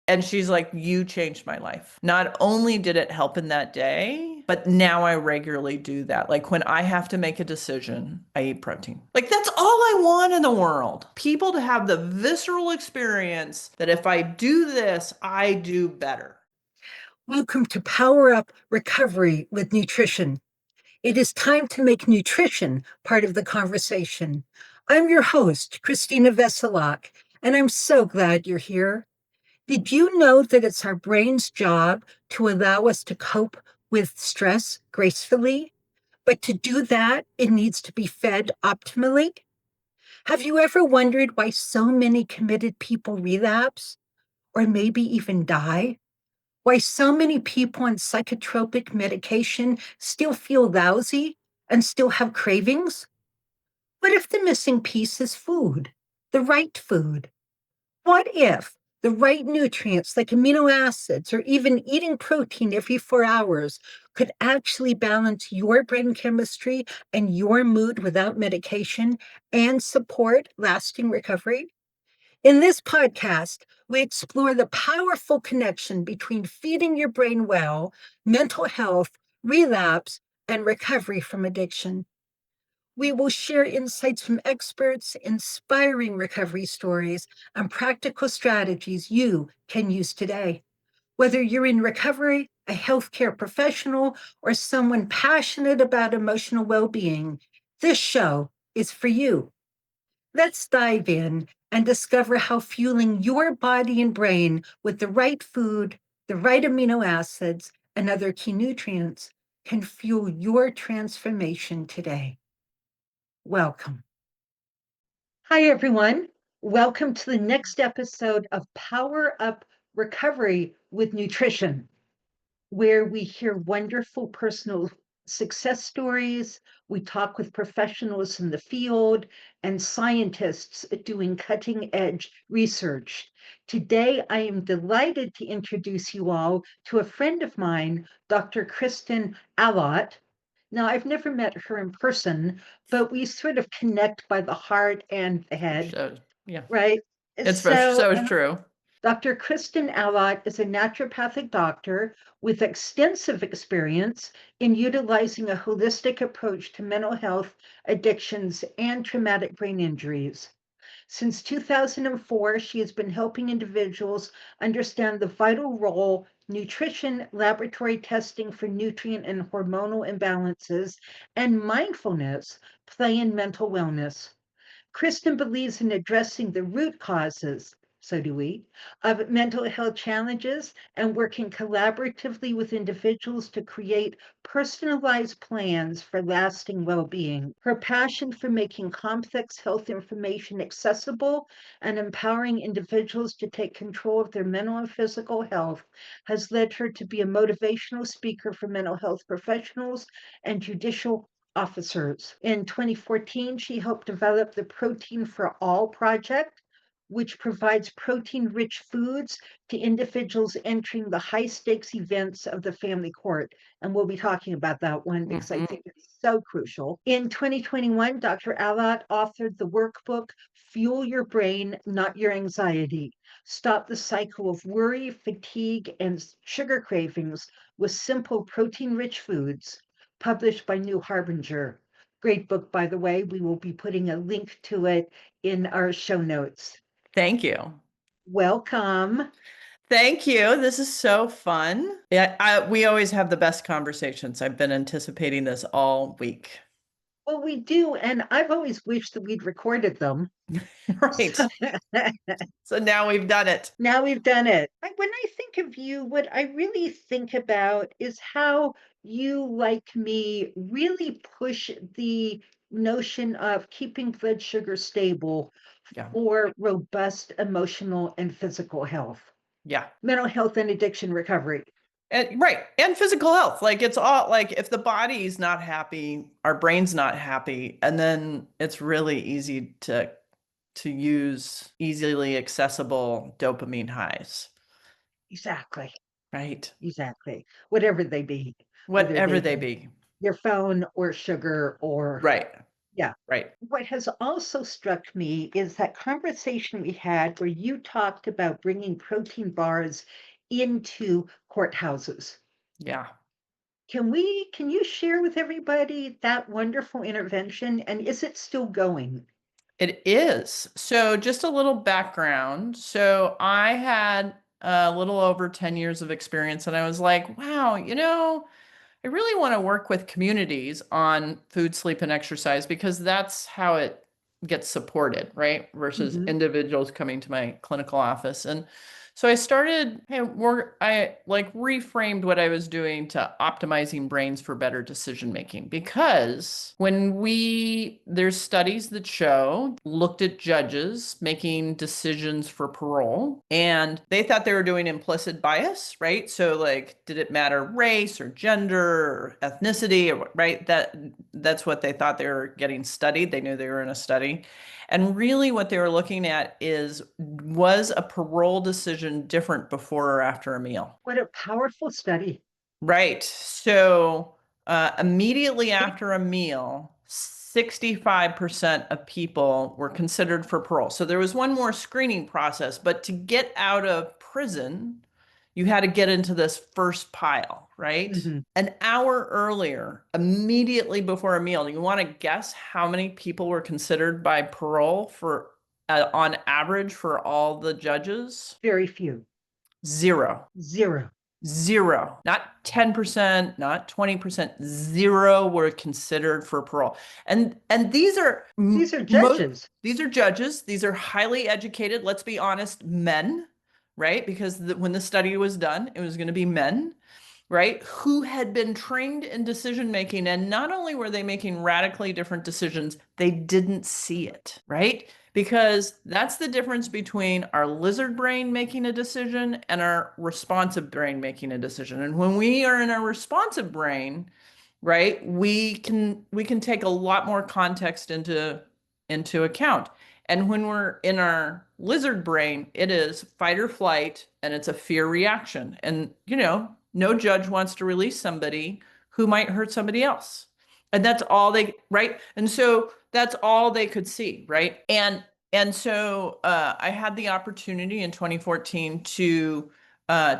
And she's like, you changed my life. Not only did it help in that day, but now I regularly do that. Like when I have to make a decision, I eat protein. Like that's all I want in the world. People to have the visceral experience that if I do this, I do better. Welcome to Power Up Recovery with Nutrition. It is time to make nutrition part of the conversation. I'm your host, Christina Veselak, and I'm so glad you're here. Did you know that it's our brain's job to allow us to cope with stress gracefully? But to do that, it needs to be fed optimally. Have you ever wondered why so many committed people relapse or maybe even die? Why so many people on psychotropic medication still feel lousy and still have cravings? What if the missing piece is food, the right food? What if the right nutrients like amino acids or even eating protein every 4 hours could actually balance your brain chemistry and your mood without medication and support lasting recovery? In this podcast, we explore the powerful connection between feeding your brain well, mental health, relapse, and recovery from addiction. We will share insights from experts, inspiring recovery stories, and practical strategies you can use today. Whether you're in recovery, a healthcare professional, or someone passionate about emotional well being, this show is for you. Let's dive in and discover how fueling your body and brain with the right food, the right amino acids, and other key nutrients can fuel your transformation today. Welcome. Hi, everyone. Welcome to the next episode of Power Up Recovery with Nutrition, where we hear wonderful personal success stories. We talk with professionals in the field and scientists doing cutting edge research. Today, I am delighted to introduce you all to a friend of mine, Dr. Kristen Allott. Now, I've never met her in person, but we sort of connect by the heart and the head, So, yeah, right? it's So, so true. Dr. Kristen Allott is a naturopathic doctor with extensive experience in utilizing a holistic approach to mental health, addictions, and traumatic brain injuries. Since 2004, she has been helping individuals understand the vital role nutrition, laboratory testing for nutrient and hormonal imbalances, and mindfulness play in mental wellness. Kristen believes in addressing the root causes, so do we, of mental health challenges and working collaboratively with individuals to create personalized plans for lasting well being. Her passion for making complex health information accessible and empowering individuals to take control of their mental and physical health has led her to be a motivational speaker for mental health professionals and judicial officers. In 2014, she helped develop the Protein for All project, which provides protein rich foods to individuals entering the high stakes events of the family court. And we'll be talking about that one because I think it's so crucial. In 2021, Dr. Allott authored the workbook Fuel Your Brain, Not Your Anxiety. Stop the cycle of worry, fatigue, and sugar cravings with simple protein rich foods, published by New Harbinger. Great book, by the way. We will be putting a link to it in our show notes. Thank you. Welcome. Thank you. This is so fun. Yeah, we always have the best conversations. I've been anticipating this all week. Well, we do, and I've always wished that we'd recorded them. Right. So now we've done it. Now we've done it. When I think of you, what I really think about is how you, like me, really push the notion of keeping blood sugar stable Yeah. for robust emotional and physical health, Yeah. mental health, and addiction recovery. And right. And physical health. Like it's all like if the body's not happy, our brain's not happy, and then it's really easy to use easily accessible dopamine highs. Exactly. Right. Exactly. Whatever they be, whether Whatever they they be be. your phone or sugar or Right. Yeah. Right. What has also struck me is that conversation we had where you talked about bringing protein bars into courthouses. Yeah. Can you share with everybody that wonderful intervention, and is it still going? It is. So, just a little background. So, I had a little over 10 years of experience, and I was like, wow, I really want to work with communities on food, sleep, and exercise because that's how it gets supported, right? Versus Mhm. individuals coming to my clinical office. And so I started, I like reframed what I was doing to optimizing brains for better decision making. Because there's studies that looked at judges making decisions for parole, and they thought they were doing implicit bias, right? So, like, did it matter race or gender or ethnicity, or, right? That's what they thought they were getting studied. They knew they were in a study. And really, what they were looking at was a parole decision different before or after a meal? What a powerful study. Right. So, immediately after a meal, 65% of people were considered for parole. So there was one more screening process, but to get out of prison, you had to get into this first pile, right? Mhm. An hour earlier, immediately before a meal, you want to guess how many people were considered by parole for on average for all the judges? Very few. Zero. 0. Zero, not 10%, not 20%, zero were considered for parole. And These are judges. these are judges, these are highly educated, let's be honest, men, right? Because when the study was done, it was going to be men, right? Who had been trained in decision making. And not only were they making radically different decisions, they didn't see it, right? Because that's the difference between our lizard brain making a decision and our responsive brain making a decision. And when we are in our responsive brain, right, we can take a lot more context into account. And when we're in our lizard brain, it is fight or flight, and it's a fear reaction. And no judge wants to release somebody who might hurt somebody else. And that's all right? And so that's all they could see, right? And so I had the opportunity in 2014 to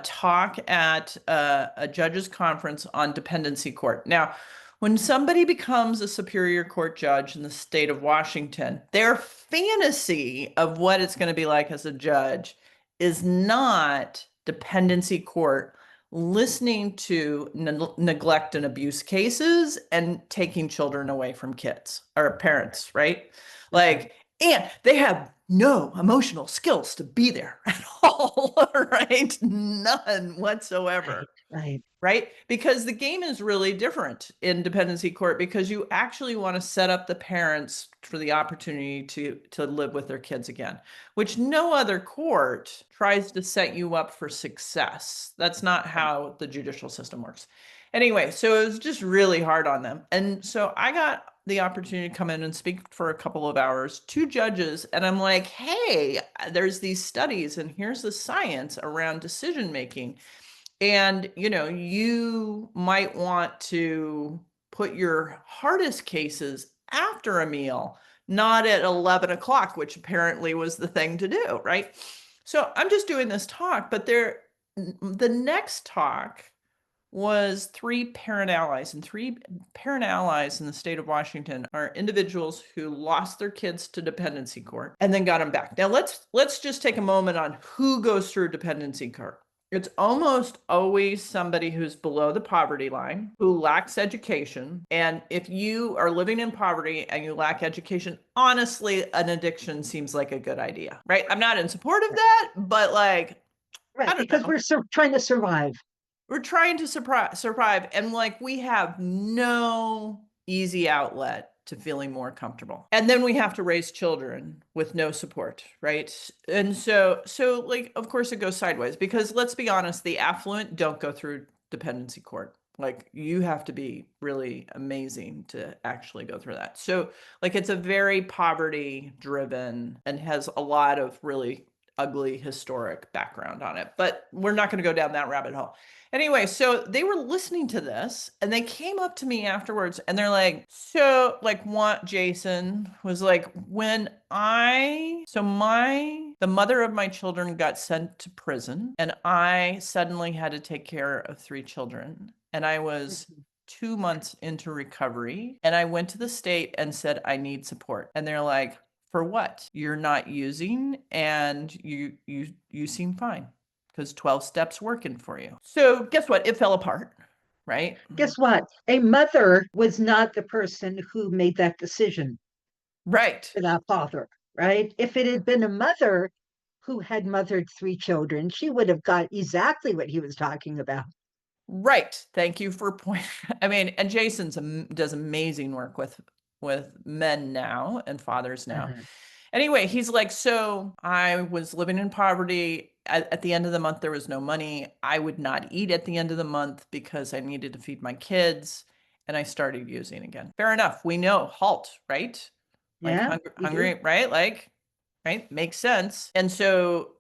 talk at a judges conference on dependency court. Now, when somebody becomes a superior court judge in the state of Washington, their fantasy of what it's going to be like as a judge is not dependency court listening to neglect and abuse cases and taking children away from kids or parents, right? Mhm. Like, and they have no emotional skills to be there at all, right? None whatsoever. Right, right. Right? Because the game is really different in dependency court because you actually want to set up the parents for the opportunity to live with their kids again, which no other court tries to set you up for success. That's not Right. how the judicial system works. Anyway, so it was just really hard on them. And so I got the opportunity to come in and speak for a couple of hours to judges, and I'm like, "Hey, there's these studies and here's the science around decision making. And, you might want to put your hardest cases after a meal, not at 11 o'clock, which apparently was the thing to do, right? So I'm just doing this talk, but the next talk was three parent allies, and three parent allies in the state of Washington are individuals who lost their kids to dependency court and then got them back. Now let's just take a moment on who goes through dependency court. It's almost always somebody who's below the poverty line, who lacks education. And if you are living in poverty and you lack education, honestly, an addiction seems like a good idea, right? I'm not in support of Right, that, but like, I right, don't because know. we're trying to survive. We're trying to survive, and like we have no easy outlet to feeling more comfortable. And then we have to raise children with no support, right? And so like of course it goes sideways because let's be honest, the affluent don't go through dependency court. Like you have to be really amazing to actually go through that. So like it's a very poverty driven and has a lot of really ugly historic background on it, but we're not going to go down that rabbit hole. Anyway, so they were listening to this and they came up to me afterwards and they're like, so like what Jason was like, the mother of my children got sent to prison and I suddenly had to take care of 3 children. And I was 2 months into recovery and I went to the state and said, I need support. And they're like, for what? You're not using and you seem fine because 12 steps working for you. So guess what? It fell apart, right? Guess what? A mother was not the person who made that decision Right. for that father, right? If it had been a mother who had mothered 3 children, she would have got exactly what he was talking about. Right. Thank you for pointing. I mean, and Jason's does amazing work with men now and fathers now. Uh-huh. Anyway, he's like, so I was living in poverty. At the end of the month, there was no money. I would not eat at the end of the month because I needed to feed my kids. And I started using again. Fair enough. We know halt, right? Like Yeah, we do. hungry, right? Like, right? Makes sense. And so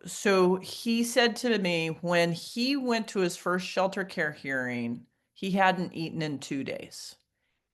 he said to me when he went to his first shelter care hearing, he hadn't eaten in 2 days.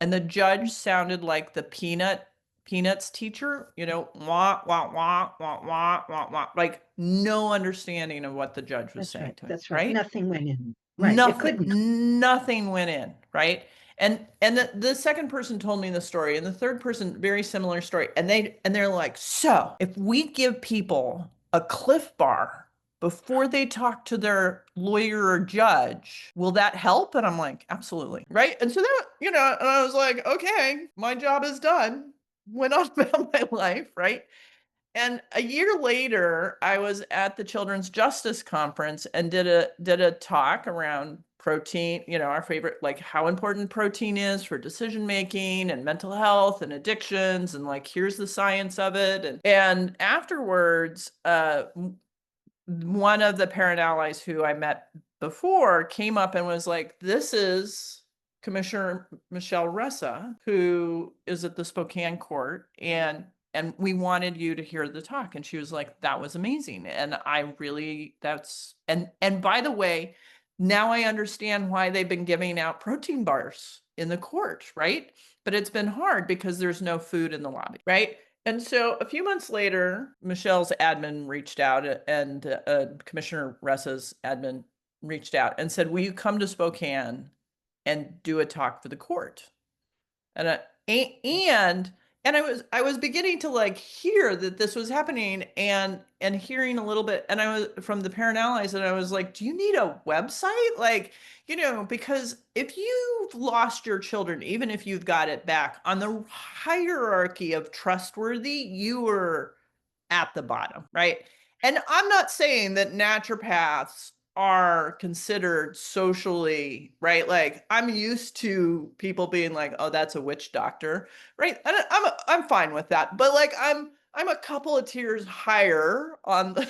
And the judge sounded like the Peanuts teacher, wah, wah, wah, wah, wah, wah, wah, like no understanding of what the judge was That's saying right. to him, That's right. right? Nothing went in. Right. It couldn't. Nothing went in, right? And the second person told me the story, and the third person, very similar story. And they're like, so if we give people a Cliff Bar before they talk to their lawyer or judge, will that help? And I'm like, absolutely. Right. And so that, and I was like, okay, my job is done. Went on about my life. Right. And a year later, I was at the Children's Justice Conference and did a talk around protein, our favorite, like how important protein is for decision making and mental health and addictions, and like here's the science of it. And afterwards, one of the parent allies who I met before came up and was like, this is Commissioner Michelle Ressa, who is at the Spokane court, and we wanted you to hear the talk. And she was like, that was amazing. And and by the way, now I understand why they've been giving out protein bars in the court, right? But it's been hard because there's no food in the lobby, right? And so a few months later, Michelle's admin reached out and Commissioner Ressa's admin reached out and said, will you come to Spokane and do a talk for the court? And I was beginning to like hear that this was happening and hearing a little bit, and I was from the parent allies, and I was like, do you need a website? Like, because if you've lost your children, even if you've got it back on the hierarchy of trustworthy, you were at the bottom, right? And I'm not saying that naturopaths are considered socially, right? Like I'm used to people being like, "Oh, that's a witch doctor," right? And I'm fine with that, but like I'm a couple of tiers higher on the,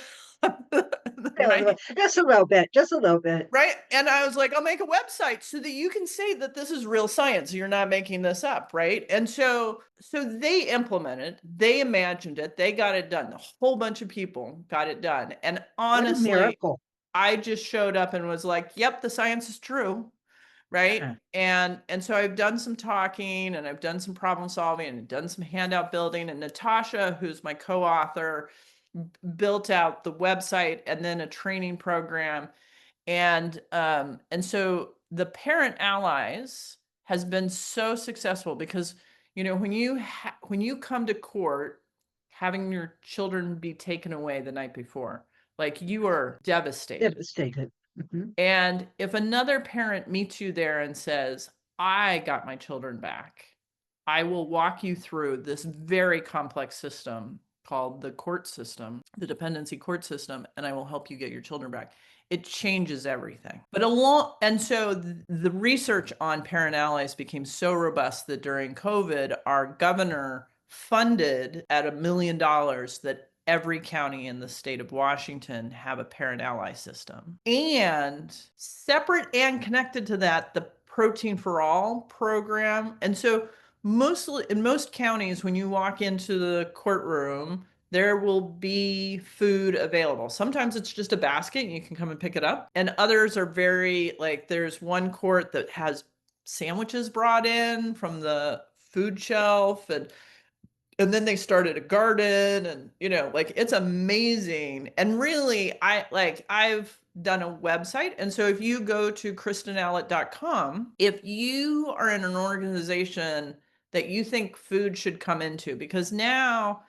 right? Just a little bit. Just a little bit. Right. And I was like, I'll make a website so that you can say that this is real science. You're not making this up. Right. And so they implemented, they imagined it, they got it done. A whole bunch of people got it done. And What a honestly, miracle. I just showed up and was like, yep, the science is true. Right. Uh-huh. And so I've done some talking and I've done some problem solving and done some handout building. And Natasha, who's my co-author, built out the website and then a training program. And so the parent allies has been so successful because when you come to court having your children be taken away the night before, like you are devastated. Devastated. Mm-hmm. And if another parent meets you there and says, I got my children back, I will walk you through this very complex system called the court system, the dependency court system, and I will help you get your children back. It changes everything. And so the research on parent allies became so robust that during COVID, our governor funded at $1 million that every county in the state of Washington have a parent ally system. And separate and connected to that, the Protein for All program. And so mostly in most counties, when you walk into the courtroom, there will be food available. Sometimes it's just a basket and you can come and pick it up. And others are very, like, there's one court that has sandwiches brought in from the food shelf, and then they started a garden, and like, it's amazing. And really, I've done a website, and so if you go to kristenallott.com, if you are in an organization that you think food should come into, because now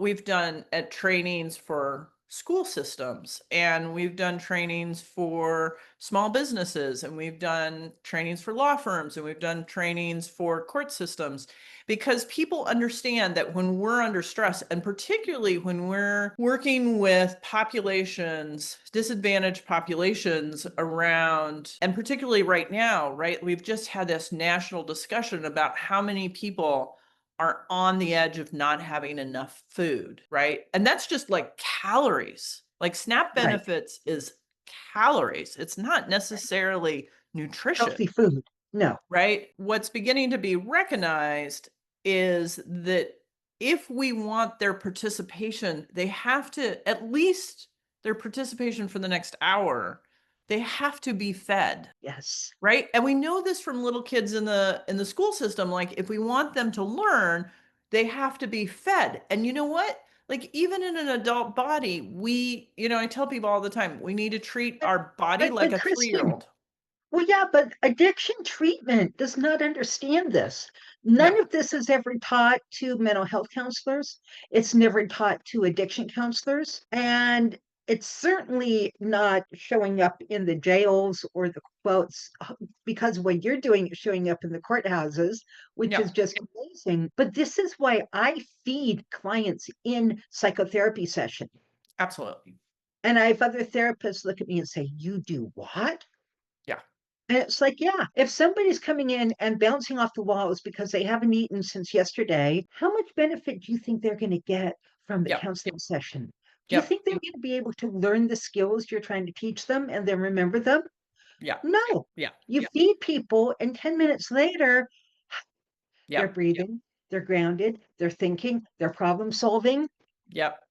we've done trainings for school systems, and we've done trainings for small businesses, and we've done trainings for law firms, and we've done trainings for court systems, because people understand that when we're under stress, and particularly when we're working with populations, disadvantaged populations around, and particularly right now, right, we've just had this national discussion about how many people are on the edge of not having enough food, right? And that's just like calories. Like, SNAP Right. benefits is calories. It's not necessarily nutrition, Healthy food. No. right? What's beginning to be recognized is that if we want their participation, they have to, at least their participation for the next hour, they have to be fed. Yes. Right? And we know this from little kids in the school system. Like, if we want them to learn, they have to be fed. And you know what? Like, even in an adult body, I tell people all the time, we need to treat But, our body like but a Kristen, 3-year-old. well, yeah, but addiction treatment does not understand this. No. None of this is ever taught to mental health counselors. It's never taught to addiction counselors. And it's certainly not showing up in the jails or the quotes, because what you're doing is showing up in the courthouses, which Yeah. is just amazing. But this is why I feed clients in psychotherapy session. Absolutely. And I have other therapists look at me and say, "You do what?" Yeah. And it's like, yeah, if somebody's coming in and bouncing off the walls because they haven't eaten since yesterday, how much benefit do you think they're going to get from the Yep. counseling session? Do you Yep. think they're going to be able to learn the skills you're trying to teach them and then remember them? Yeah. No. Yeah. You feed people, and 10 minutes later, they're Yep. breathing, they're grounded, they're thinking, they're problem solving, Yep.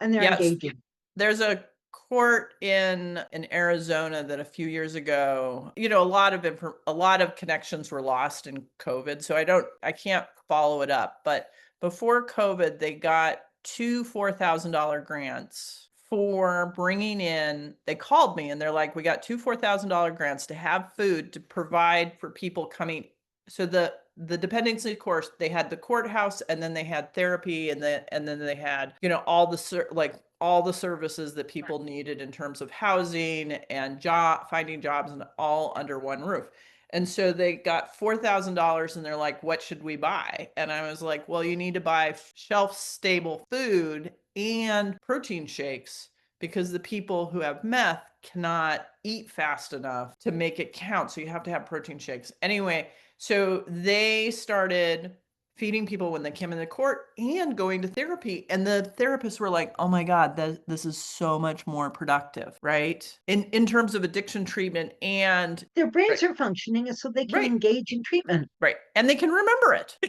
and they're Yes. engaging. There's a court in Arizona that a few years ago, a lot of connections were lost in COVID, so I can't follow it up. But before COVID, they got two $4,000 grants for bringing in. They called me and they're like, "We got two $4,000 grants to have food to provide for people coming." So the dependency course, they had the courthouse, and then they had therapy, and then they had all the services that people needed in terms of housing and finding jobs, and all under one roof. And so they got $4,000, and they're like, "What should we buy?" And I was like, "Well, you need to buy shelf stable food and protein shakes, because the people who have meth cannot eat fast enough to make it count. So you have to have protein shakes." Anyway, so they started feeding people when they came into court and going to therapy. And the therapists were like, "Oh my God, this is so much more productive," right? In terms of addiction treatment, and Their right, brains are functioning so they can right, engage in treatment. right. And they can remember it, They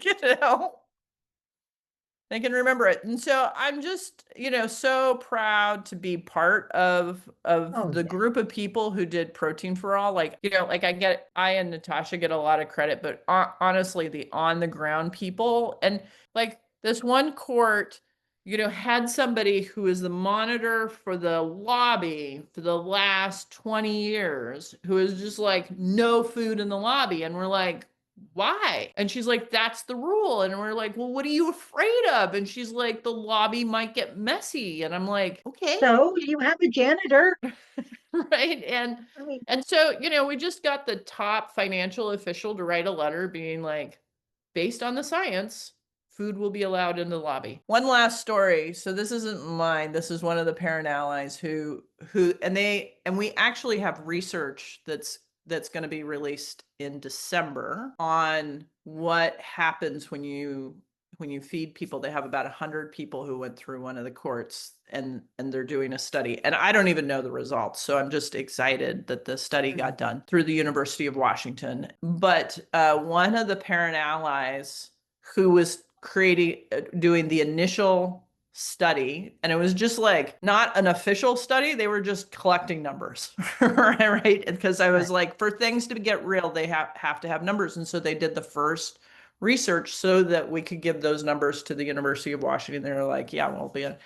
can remember it. And so I'm just, so proud to be part of Oh, the yeah. group of people who did Protein for All. Like, like, I and Natasha get a lot of credit, but honestly, the on the ground people, and like this one court, had somebody who is the monitor for the lobby for the last 20 years, who is just like, no food in the lobby. And we're like, "Why?" And she's like, "That's the rule." And we're like, "Well, what are you afraid of?" And she's like, "The lobby might get messy." And I'm like, "Okay." So you have a janitor. Right. I mean, And so, we just got the top financial official to write a letter being like, "Based on the science, food will be allowed in the lobby." One last story. So this isn't mine. This is one of the parent allies and we actually have research that's going to be released in December on what happens when you feed people. They have about 100 people who went through one of the courts, and they're doing a study, and I don't even know the results, so I'm just excited that the study got done through the University of Washington. But one of the parent allies who was doing the initial study, and it was just like not an official study. They were just collecting numbers, right? Because I was Right. like, for things to get real, they have to have numbers. And so they did the first research so that we could give those numbers to the University of Washington. They were like, yeah, we'll be in.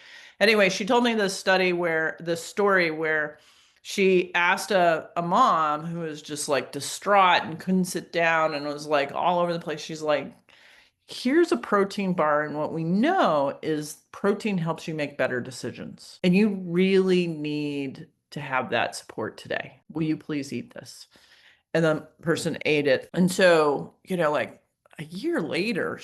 Anyway, she told me this story where she asked a mom who was just like distraught and couldn't sit down and was like all over the place. She's like, here's a protein bar, and what we know is protein helps you make better decisions. And you really need to have that support today. Will you please eat this? And the person ate it. And so, like a year later,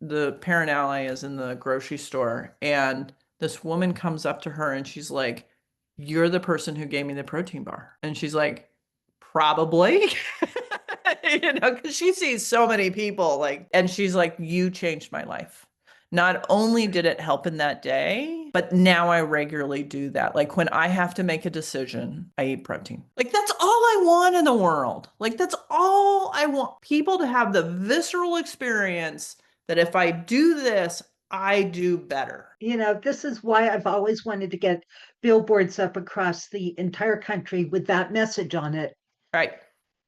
the parent ally is in the grocery store, and this woman comes up to her and she's like, "You're the person who gave me the protein bar." And she's like, "Probably." Because she sees so many people like, and she's like, "You changed my life." Not only did it help in that day, but now I regularly do that. Like when I have to make a decision, I eat protein. Like that's all I want in the world. Like that's all I want. People to have the visceral experience that if I do this, I do better. This is why I've always wanted to get billboards up across the entire country with that message on it. Right.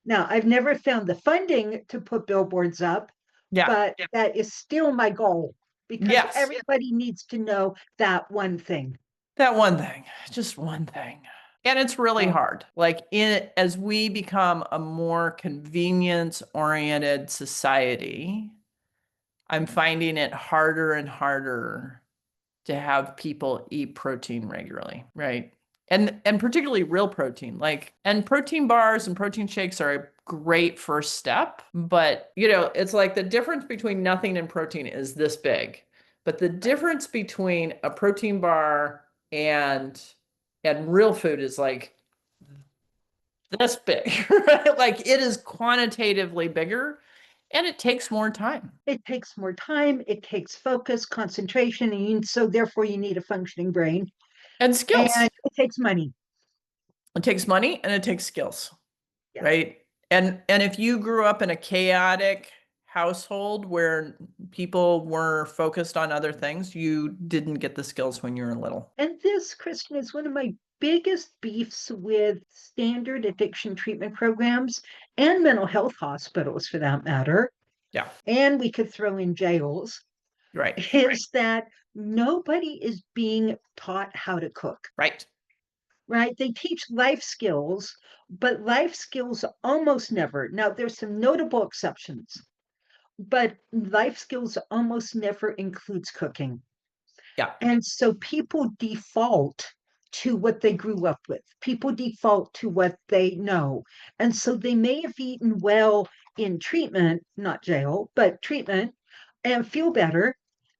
Now, I've never found the funding to put billboards up, Yeah. but that is still my goal because Yes. everybody needs to know that one thing. That one thing, just one thing. And it's really Oh, hard. As we become a more convenience oriented society, I'm finding it harder and harder to have people eat protein regularly, right? And particularly real protein. And protein bars and protein shakes are a great first step, but it's like the difference between nothing and protein is this big. But the difference between a protein bar and real food is like this big, right? Like it is quantitatively bigger and it takes more time it takes more time, it takes focus, concentration, and so therefore you need a functioning brain, and and skills. it takes money. It takes money and it takes skills, Yes. right? And if you grew up in a chaotic household where people were focused on other things, you didn't get the skills when you were little. And this, Kristen, is one of my biggest beefs with standard addiction treatment programs and mental health hospitals for that matter. Yeah, And we could throw in jails, right, is that nobody is being taught how to cook, right. right? They teach life skills, but life skills almost never. Now, there's some notable exceptions, but life skills almost never includes cooking. Yeah, And so people default to what they grew up with. People default to what they know. And so they may have eaten well in treatment, not jail, but treatment, and feel better.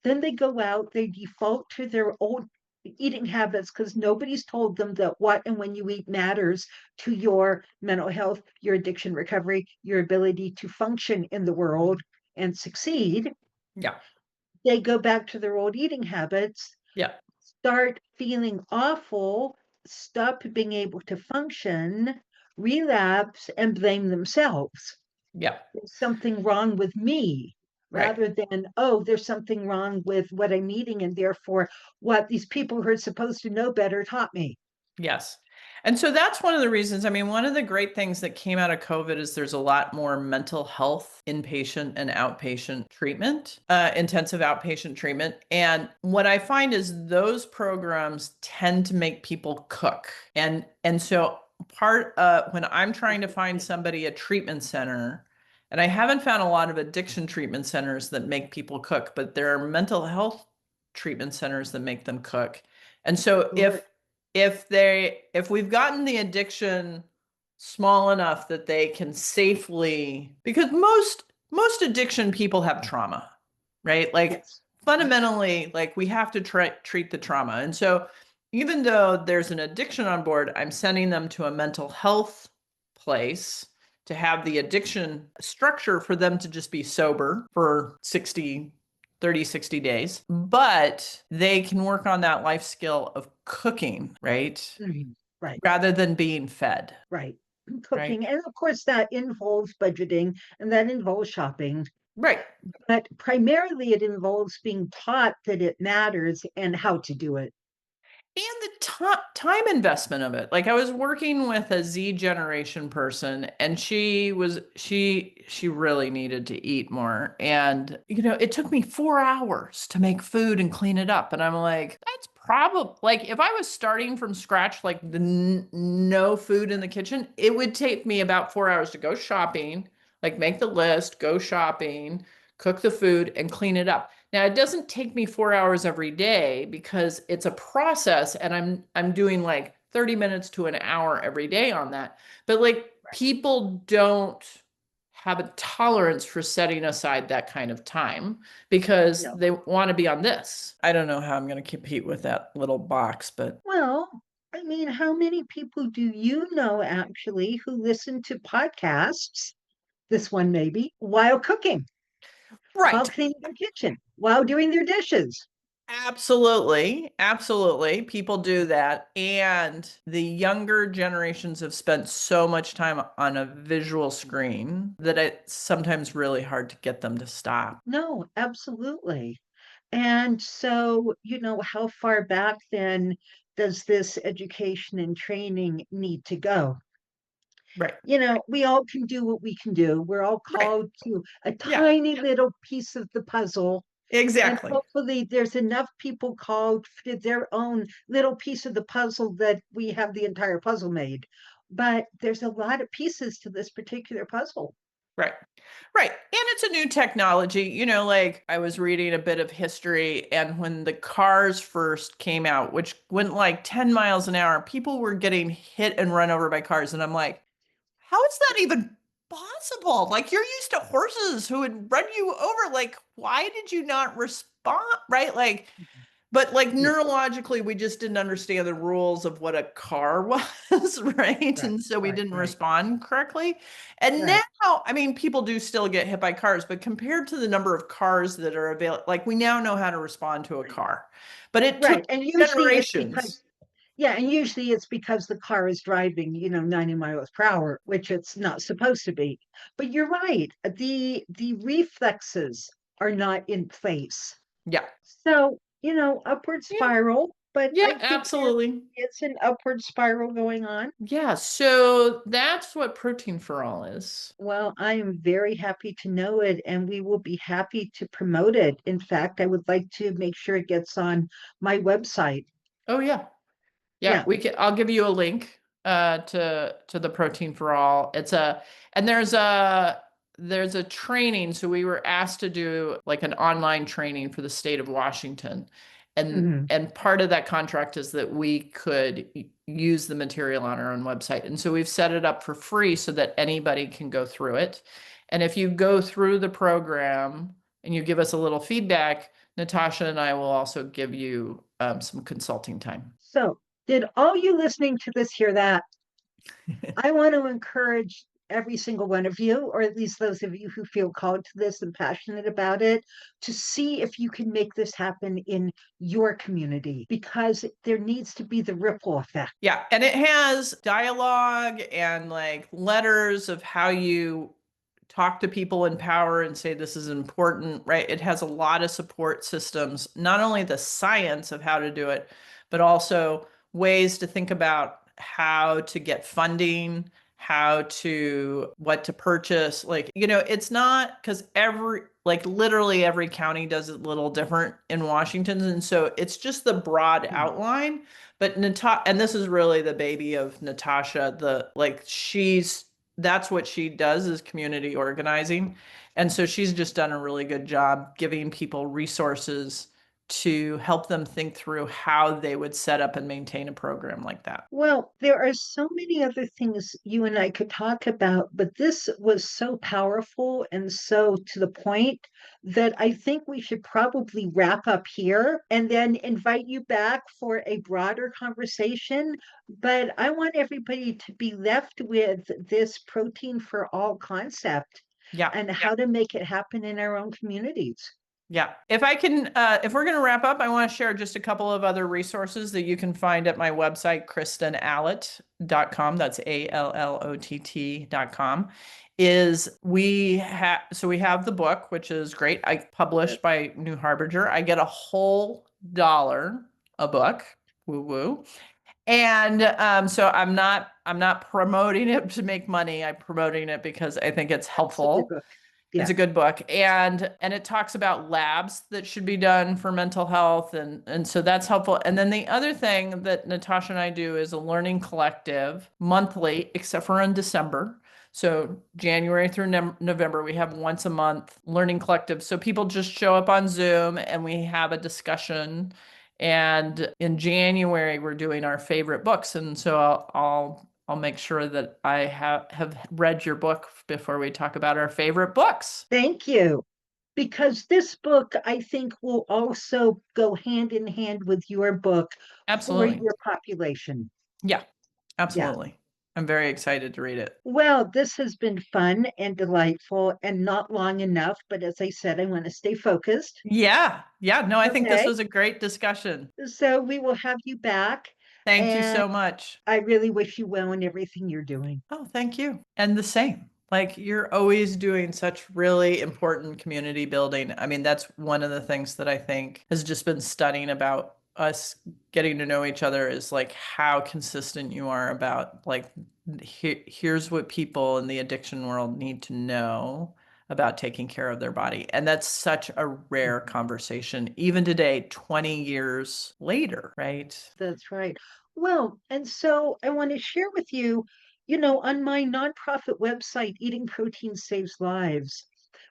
Then they go out, they default to their old eating habits because nobody's told them that what and when you eat matters to your mental health, your addiction recovery, your ability to function in the world and succeed. yeah, They go back to their old eating habits, yeah, start feeling awful, stop being able to function, relapse, and blame themselves. yeah, There's something wrong with me, right. rather than, oh, there's something wrong with what I'm eating, and therefore what these people who are supposed to know better taught me. Yes. And so that's one of the reasons. I mean, one of the great things that came out of COVID is there's a lot more mental health inpatient and outpatient treatment, intensive outpatient treatment. And what I find is those programs tend to make people cook. And so when I'm trying to find somebody a treatment center, and I haven't found a lot of addiction treatment centers that make people cook, but there are mental health treatment centers that make them cook. And so Sure. if we've gotten the addiction small enough that they can safely, because most addiction people have trauma, right? Like Yes. fundamentally, like we have to treat the trauma. And so even though there's an addiction on board, I'm sending them to a mental health place to have the addiction structure for them to just be sober for 60 days, but they can work on that life skill of cooking, right? Mhm. Right, Rather than being fed, right. right? Cooking. And of course, that involves budgeting and that involves shopping. Right. but primarily it involves being taught that it matters and how to do it. And the time investment of it. Like I was working with a Z generation person and she really needed to eat more. And it took me 4 hours to make food and clean it up. And I'm like, that's probably like if I was starting from scratch, like no food in the kitchen, it would take me about 4 hours to go shopping, like make the list, go shopping, cook the food and clean it up. Now, it doesn't take me 4 hours every day because it's a process and I'm doing like 30 minutes to an hour every day on that. But like people don't have a tolerance for setting aside that kind of time because No. they want to be on this. I don't know how I'm going to compete with that little box, but Well, I mean, how many people do you know actually who listen to podcasts, this one maybe, while cooking, while right. cleaning their kitchen, while doing their dishes? Absolutely. Absolutely. People do that. And the younger generations have spent so much time on a visual screen that it's sometimes really hard to get them to stop. No, absolutely. And so, how far back then does this education and training need to go? Right. We all can do what we can do. We're all Right. called to a Yeah. tiny little piece of the puzzle. And Exactly. hopefully, there's enough people called for their own little piece of the puzzle that we have the entire puzzle made. But there's a lot of pieces to this particular puzzle. Right. Right. And it's a new technology. Like I was reading a bit of history, and when the cars first came out, which went like 10 miles an hour, people were getting hit and run over by cars. And I'm like, how is that even possible? Like you're used to horses who would run you over. Like, why did you not respond? Right? Like, but like Yeah, neurologically, we just didn't understand the rules of what a car was, right? right, And so we right, didn't right, respond correctly. And right, now, I mean, people do still get hit by cars, but compared to the number of cars that are available, like we now know how to respond to a car. But it took right. And usually it's generations. because Yeah, and usually it's because the car is driving, 90 miles per hour, which it's not supposed to be. But you're right. The reflexes are not in place. Yeah. So, upward Yeah. spiral, but Yeah, I think there absolutely. is an upward spiral going on. Yeah, so that's what protein for all is. Well, I am very happy to know it, and we will be happy to promote it. In fact, I would like to make sure it gets on my website. Oh yeah. Yeah, Yeah. I'll give you a link to the protein for all. And there's a training. So we were asked to do like an online training for the state of Washington. And Mhm. and part of that contract is that we could use the material on our own website. And so we've set it up for free so that anybody can go through it. And if you go through the program and you give us a little feedback, Natasha and I will also give you some consulting time. So, did all you listening to this hear that? I want to encourage every single one of you, or at least those of you who feel called to this and passionate about it, to see if you can make this happen in your community because there needs to be the ripple effect. Yeah, and it has dialogue and like letters of how you talk to people in power and say this is important, right? It has a lot of support systems, not only the science of how to do it, but also ways to think about how to get funding, what to purchase. Like, it's not because like literally every county does it a little different in Washington. And so it's just the broad outline. But and this is really the baby of Natasha, that's what she does is community organizing. And so she's just done a really good job giving people resources to help them think through how they would set up and maintain a program like that. Well, there are so many other things you and I could talk about, but this was so powerful and so to the point that I think we should probably wrap up here and then invite you back for a broader conversation. But I want everybody to be left with this protein for all concept Yeah. and how to make it happen in our own communities. Yeah. If we're going to wrap up, I want to share just a couple of other resources that you can find at my website, KristenAllott.com. That's ALLOTT.com. We have the book, which is great. I published by New Harbinger. I get a whole dollar a book. Woo woo. And so I'm not promoting it to make money. I'm promoting it because I think it's It's a good helpful. book. It's Yeah. a good book, and it talks about labs that should be done for mental health, and so that's helpful. And then the other thing that Natasha and I do is a learning collective monthly, except for in December. So January through November, we have once a month learning collective. So people just show up on Zoom and we have a discussion. And in January, we're doing our favorite books, and so I'll make sure that I have read your book before we talk about our favorite books. Thank you. Because this book, I think, will also go hand in hand with your book for Absolutely. your population. Yeah, Yeah. absolutely. I'm very excited to read it. Well, this has been fun and delightful and not long enough, but as I said, I want to stay focused. Yeah. Yeah. No, I think this Okay. was a great discussion. So we will have you back, Thank you and so much. I really wish you well in everything you're doing. Oh, thank you. And the same. Like you're always doing such really important community building. I mean, that's one of the things that I think has just been stunning about us getting to know each other is like how consistent you are about like here's what people in the addiction world need to know about taking care of their body. And that's such a rare conversation, even today, 20 years later, right? That's right. Well, and so I want to share with you, on my nonprofit website, Eating Protein Saves Lives,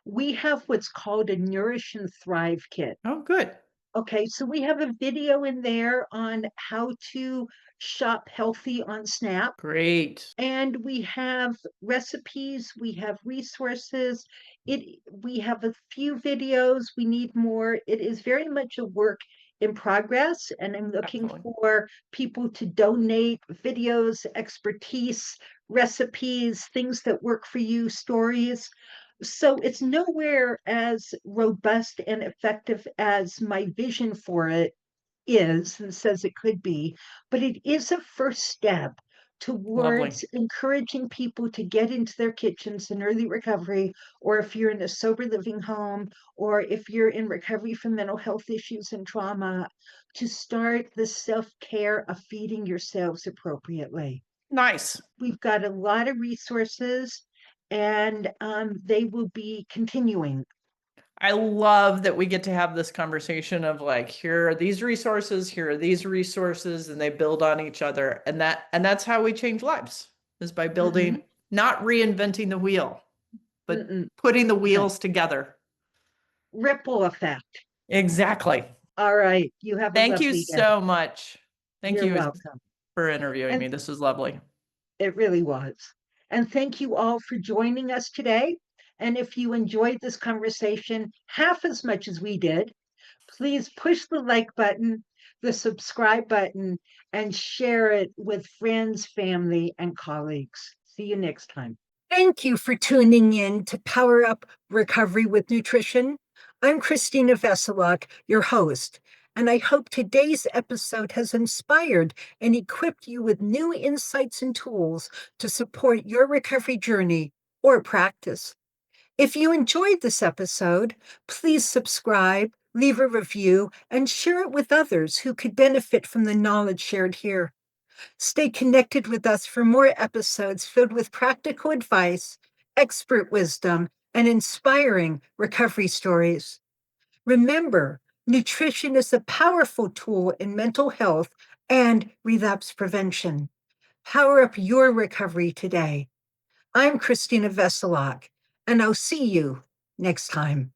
we have what's called a Nourish and Thrive kit. Oh, good. Okay, so we have a video in there on how to shop healthy on Snap. Great. And we have recipes, we have resources, we have a few videos, we need more. It is very much a work in progress, and I'm looking Absolutely. for people to donate videos, expertise, recipes, things that work for you, stories. So it's nowhere as robust and effective as my vision for it is and says it could be, but it is a first step Lovely. towards encouraging people to get into their kitchens in early recovery, or if you're in a sober living home, or if you're in recovery from mental health issues and trauma, to start the self-care of feeding yourselves appropriately. Nice. We've got a lot of resources, and they will be continuing. I love that we get to have this conversation of like, here are these resources, here are these resources, and they build on each other. And that's how we change lives is by Mm-mm, building, not reinventing the wheel, but mm-mm, putting the no. wheels together. Ripple effect. Exactly. All right. You have a Thank you lovely day. so much. Thank You're you welcome. for interviewing And me. This was lovely. it really was. And thank you all for joining us today. And if you enjoyed this conversation half as much as we did, please push the like button, the subscribe button, and share it with friends, family, and colleagues. See you next time. Thank you for tuning in to Power Up Recovery with Nutrition. I'm Christina Veselak, your host, and I hope today's episode has inspired and equipped you with new insights and tools to support your recovery journey or practice. If you enjoyed this episode, please subscribe, leave a review, and share it with others who could benefit from the knowledge shared here. Stay connected with us for more episodes filled with practical advice, expert wisdom, and inspiring recovery stories. Remember, nutrition is a powerful tool in mental health and relapse prevention. Power up your recovery today. I'm Christina Veselak, and I'll see you next time.